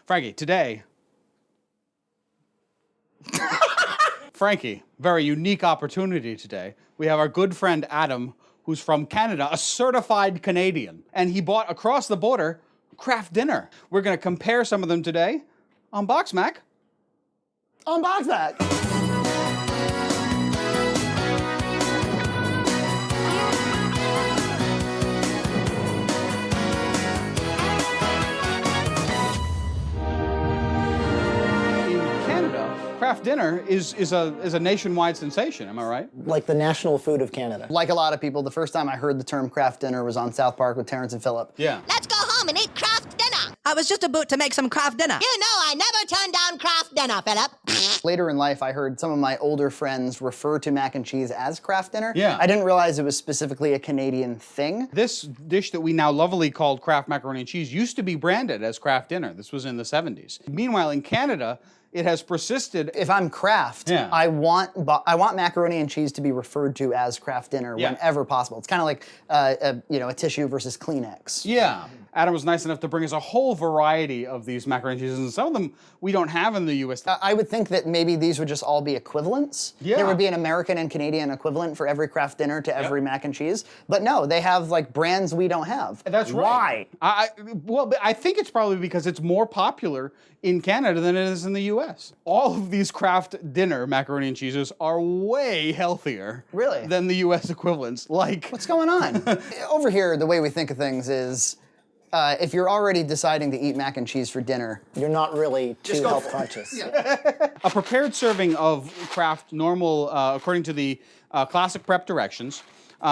Frankie, today... Frankie, very unique opportunity today. We have our good friend Adam, who's from Canada, a certified Canadian. And he bought across the border Kraft Dinner. We're going to compare some of them today on BoxMac. On BoxMac. Kraft Dinner is a nationwide sensation, am I right? Like the national food of Canada. Like a lot of people, the first time I heard the term Kraft Dinner was on South Park with Terrence and Phillip. Yeah. Let's go home and eat Kraft Dinner. I was just about to make some Kraft Dinner. You know I never turn down Kraft Dinner, Phillip. Later in life, I heard some of my older friends refer to mac and cheese as Kraft Dinner. Yeah. I didn't realize it was specifically a Canadian thing. This dish that we now lovingly called Kraft Macaroni and Cheese used to be branded as Kraft Dinner. This was in the 70s. Meanwhile, in Canada, it has persisted. If I'm Kraft, Yeah. I want macaroni and cheese to be referred to as Kraft Dinner whenever possible. It's kind of like a tissue versus Kleenex. Yeah. Adam was nice enough to bring us a whole variety of these macaroni and cheeses, and some of them we don't have in the U.S. I would think that maybe these would just all be equivalents. Yeah. There would be an American and Canadian equivalent for every Kraft Dinner to every mac and cheese. But no, they have like brands we don't have. That's right. Why? Well, I think it's probably because it's more popular in Canada than it is in the U.S. All of these Kraft Dinner macaroni and cheeses are way healthier Really? than the U.S. equivalents. Like, What's going on? Over here, the way we think of things is if you're already deciding to eat mac and cheese for dinner, You're not really too health conscious. a prepared serving of Kraft normal, according to the classic prep directions,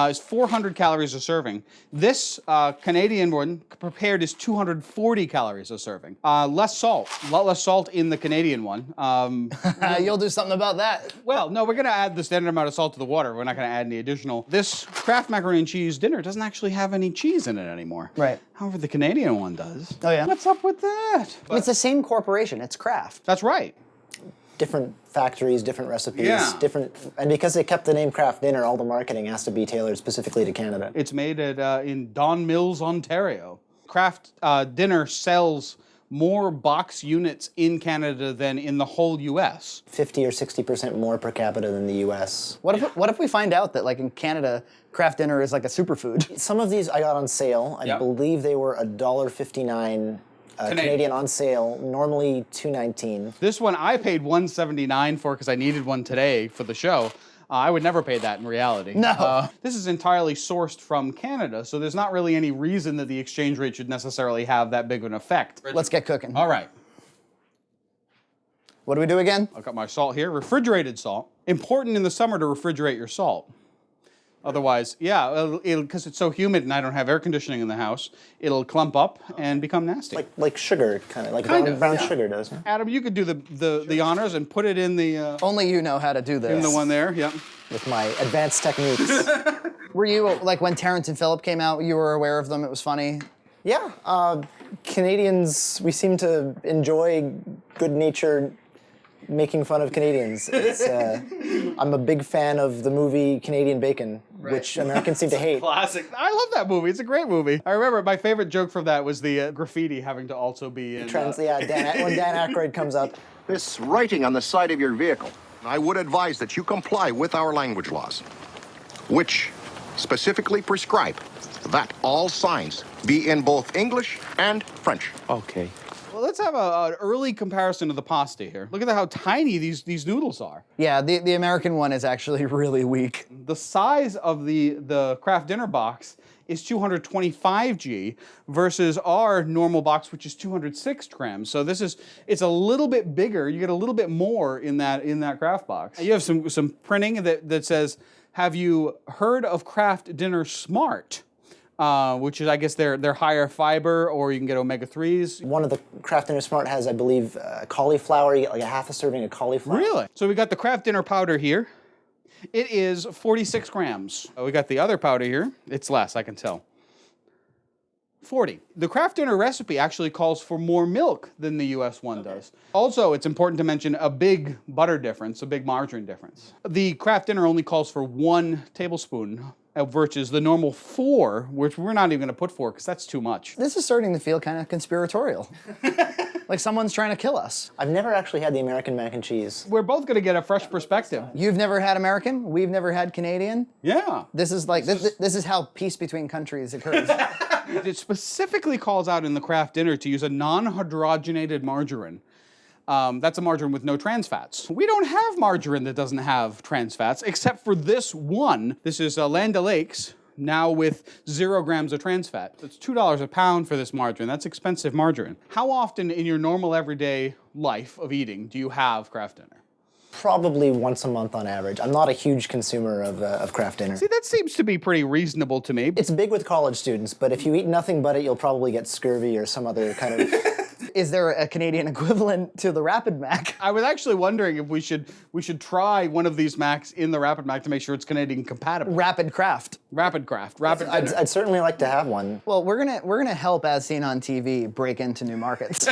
is 400 calories a serving. This Canadian one prepared is 240 calories a serving. Less salt, a lot less salt in the Canadian one. you'll do something about that. Well, no, we're gonna add the standard amount of salt to the water. We're not gonna add any additional. This Kraft macaroni and cheese dinner doesn't actually have any cheese in it anymore. Right. However, the Canadian one does. Oh, yeah? What's up with that? It's the same corporation. It's Kraft. That's right. Different factories, different recipes, Yeah. and because they kept the name Kraft Dinner, all the marketing has to be tailored specifically to Canada. It's made at in Don Mills, Ontario. Kraft Dinner sells more box units in Canada than in the whole U.S. 50 or 60% more per capita than the U.S. What if we find out that like in Canada, Kraft Dinner is like a superfood? Some of these I got on sale. I believe they were $1.59 Canadian on sale, normally $2.19. This one I paid $1.79 for because I needed one today for the show. I would never pay that in reality. No. This is entirely sourced from Canada, so there's not really any reason that the exchange rate should necessarily have that big of an effect. Let's get cooking. All right. What do we do again? I've got my salt here, refrigerated salt. Important in the summer to refrigerate your salt. Otherwise, because it's so humid and I don't have air conditioning in the house, it'll clump up and become nasty. Like sugar, kind of, like brown sugar does. Huh? Adam, you could do the honors and put it in the Only you know how to do this. in the one there. Yeah. With my advanced techniques. Were you, like when Terrence and Phillip came out, you were aware of them, it was funny? Yeah, Canadians, we seem to enjoy good-natured making fun of Canadians. It's, I'm a big fan of the movie Canadian Bacon, which Americans seem to hate. Classic. I love that movie. It's a great movie. I remember my favorite joke from that was the graffiti having to also be in... When Dan Aykroyd comes up. This writing on the side of your vehicle, I would advise that you comply with our language laws, which specifically prescribe that all signs be in both English and French. Okay. Well, let's have an early comparison of the pasta here. Look at how tiny these noodles are. Yeah, the American one is actually really weak. The size of the Kraft Dinner box is 225G versus our normal box, which is 206 grams. So it's a little bit bigger. You get a little bit more in that Kraft box. You have some printing that says, "Have you heard of Kraft Dinner Smart?" Which is, I guess, they're higher fiber, or you can get omega-3s. One of the Kraft Dinner Smart has, I believe, cauliflower. You get like a half a serving of cauliflower. Really? So we got the Kraft Dinner powder here. It is 46 grams. We got the other powder here. It's less, I can tell. 40. The Kraft Dinner recipe actually calls for more milk than the US one does. Also, it's important to mention a big butter difference, a big margarine difference. The Kraft Dinner only calls for 1 tablespoon versus the normal 4, which we're not even going to put 4 because that's too much. This is starting to feel kind of conspiratorial. Like someone's trying to kill us. I've never actually had the American mac and cheese. We're both going to get a fresh perspective. You've never had American. We've never had Canadian. Yeah. This is like this is how peace between countries occurs. It specifically calls out in the Kraft Dinner to use a non-hydrogenated margarine. That's a margarine with no trans fats. We don't have margarine that doesn't have trans fats, except for this one. This is Land O'Lakes, now with 0 grams of trans fat. It's $2 a pound for this margarine. That's expensive margarine. How often in your normal everyday life of eating do you have Kraft Dinner? Probably once a month on average. I'm not a huge consumer of Kraft Dinner. See, that seems to be pretty reasonable to me. It's big with college students, but if you eat nothing but it, you'll probably get scurvy or some other kind of... Is there a Canadian equivalent to the Rapid Mac? I was actually wondering if we should try one of these Macs in the Rapid Mac to make sure it's Canadian compatible. Rapid Kraft. Rapid Kraft. Rapid Dinner. I'd certainly like to have one. Well, we're gonna help As Seen on TV break into new markets.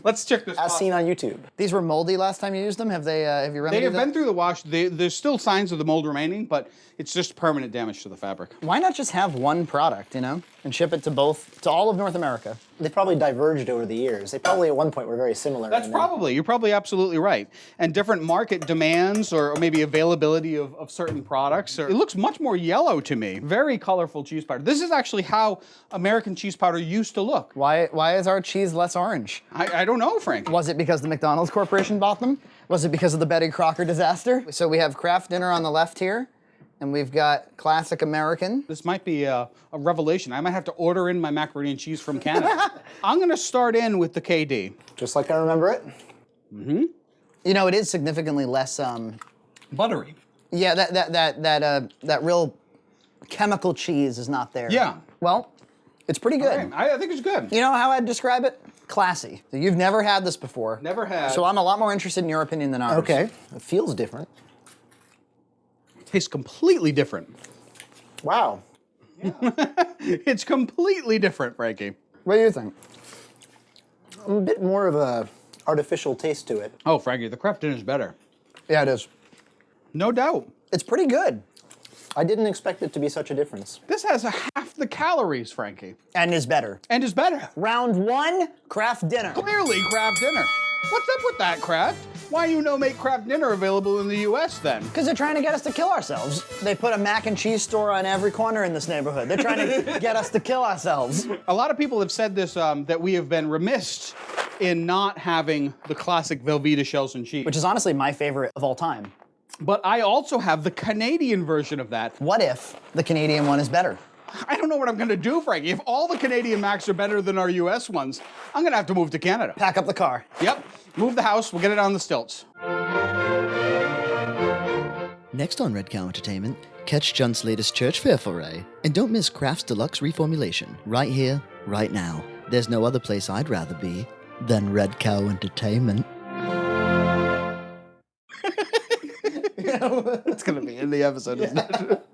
Let's check this out. As seen on YouTube. These were moldy last time you used them. Have they? Have you remedied They have that? been through the wash. There's still signs of the mold remaining, but it's just permanent damage to the fabric. Why not just have one product, you know, and ship it to all of North America? They probably diverged over the years. They probably at one point were very similar. That's and then- you're probably absolutely right. And different market demands or maybe availability of certain products. It looks much more yellow to me. Very colorful cheese powder. This is actually how American cheese powder used to look. Why is our cheese less orange? I don't know, Frank. Was it because the McDonald's Corporation bought them? Was it because of the Betty Crocker disaster? So we have Kraft Dinner on the left here, and we've got Classic American. This might be a revelation. I might have to order in my macaroni and cheese from Canada. I'm gonna start in with the KD. Just like I remember it. You know, it is significantly less. Buttery. Yeah, that real chemical cheese is not there. Yeah. Well, it's pretty good. Okay, I think it's good. You know how I'd describe it? Classy. So you've never had this before. Never had. So I'm a lot more interested in your opinion than ours. Okay. It feels different. Tastes completely different. Wow. It's completely different, Frankie. What do you think? A bit more of a artificial taste to it. Oh, Frankie, the Kraft Dinner is better. Yeah, it is. No doubt. It's pretty good. I didn't expect it to be such a difference. This has half the calories, Frankie. And is better. And is better. Round 1, Kraft Dinner. Clearly, Kraft Dinner. What's up with that, Kraft? Why you no make Kraft Dinner available in the U.S. then? Because they're trying to get us to kill ourselves. They put a mac and cheese store on every corner in this neighborhood. They're trying to get us to kill ourselves. A lot of people have said this, that we have been remiss in not having the classic Velveeta shells and cheese. Which is honestly my favorite of all time. But I also have the Canadian version of that. What if the Canadian one is better? I don't know what I'm gonna do, Frankie. If all the Canadian Macs are better than our US ones, I'm gonna have to move to Canada. Pack up the car. Yep, move the house, we'll get it on the stilts. Next on Red Cow Entertainment, catch Junt's latest church fair foray, and don't miss Kraft's Deluxe Reformulation, right here, right now. There's no other place I'd rather be than Red Cow Entertainment. It's gonna be in the episode, isn't it?